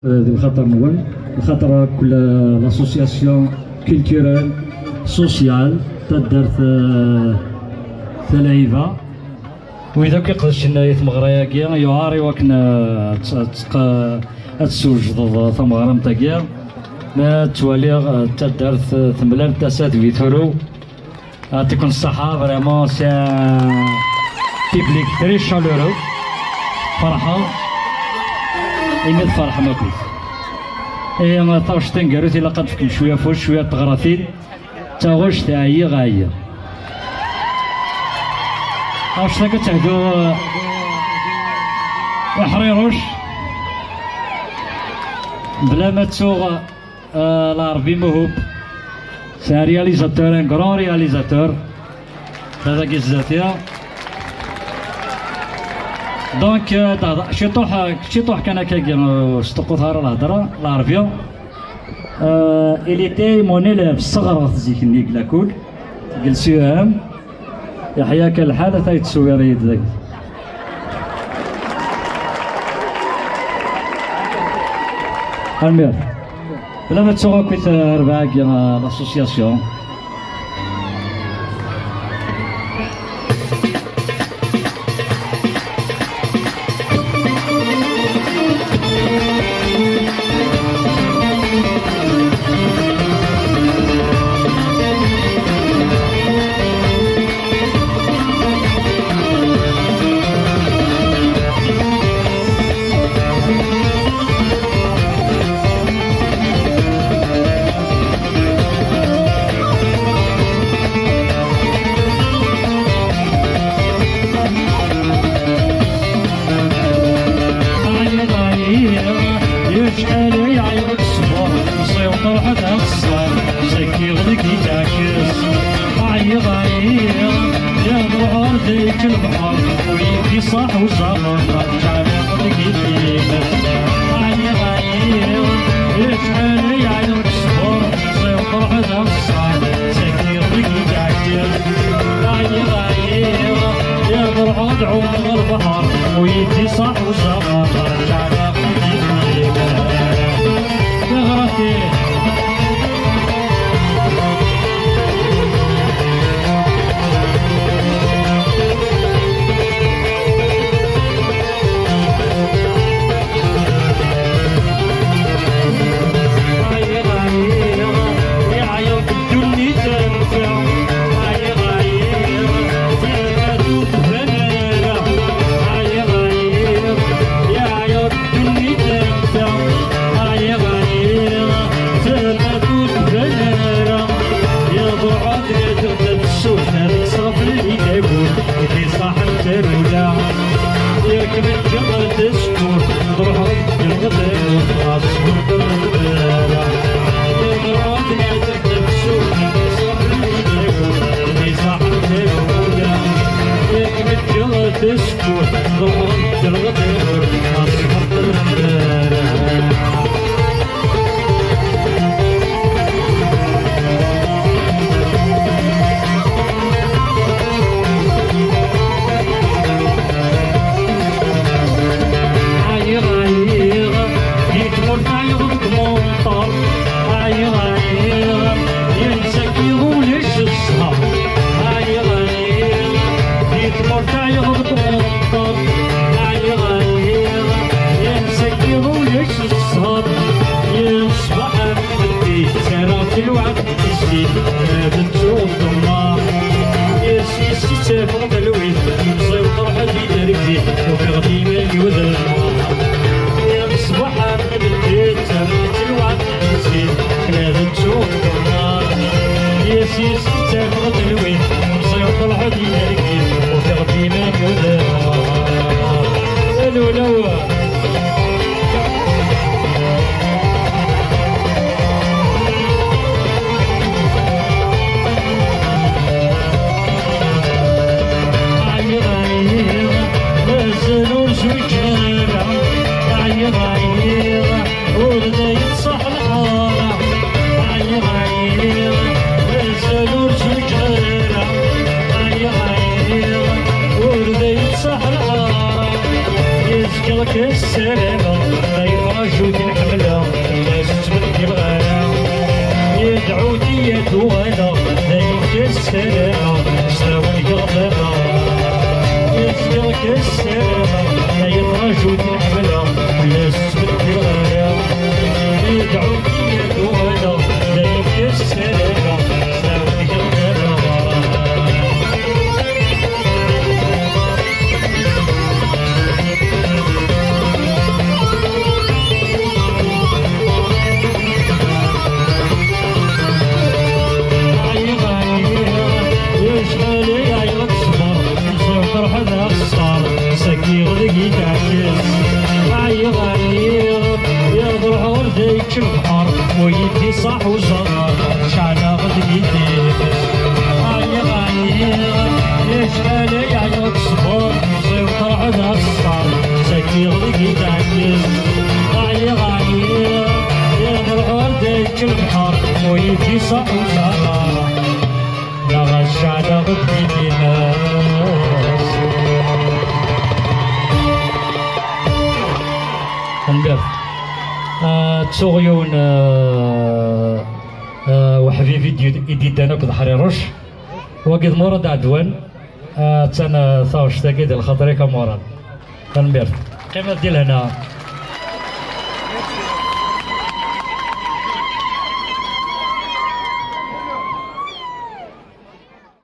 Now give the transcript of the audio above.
ذي الخطر نول الخطر كل لاسوسياسيون كولتورال سوسيال تدرت ثلايفا وإذا كيقدرش يتمغرا كيا يعاري وكنا تسوجد ثمغرام تاكيا ما توالي تدرت ثملال تاسات فيتورو تكون الصحة فريمون سي بيبليك تري شالورو فرحة إيميل فرحة ما كنت إيه طاوش تنقروتي لقد فكن شوية فوش شوية تغراثين تاغوش تاعي غاية طاوش تاكا تهدو حريروش بلا ما تسوغ العربي موهوب سي رياليزاتور ان كرون رياليزاتور هذا كي الزاتية دونك شطوح كان هكا ستقوطها الهضره العربيه إليتي مون إليف الصغر تزيك نيك لاكول جلسيوهم يحيى كالحالة تايتسوي ريد ذاك المير بلا ما تسوغا كويت ربعا لاسوسياسيون السلامة ما يفرجوا تنحمل السلامة ساوي يغلبها يسلك السلامة لا يتراجو تحملها ولا السبت الغاية يدعو فيك وهلا لا يبكي السلامة ساوي يغلبها سكي غلقي تعكس عيغ عيغ يضرح ورديك البحر ويدي صح وصغر شعنا غلقي تيبس عيغ عيغ يشغل يعيغ صبر سيطر على الصار سكي غلقي تعكس عيغ عيغ يضرح ورديك البحر ويدي صح وصغر لغا شعنا غلقي تيبس نبيض تسوغيون وحبيبي يديدانا كد حريرش وقد مراد عدوان تانا ثاوش تاكيد الخطري كموران نبيض قيمة ديال هنا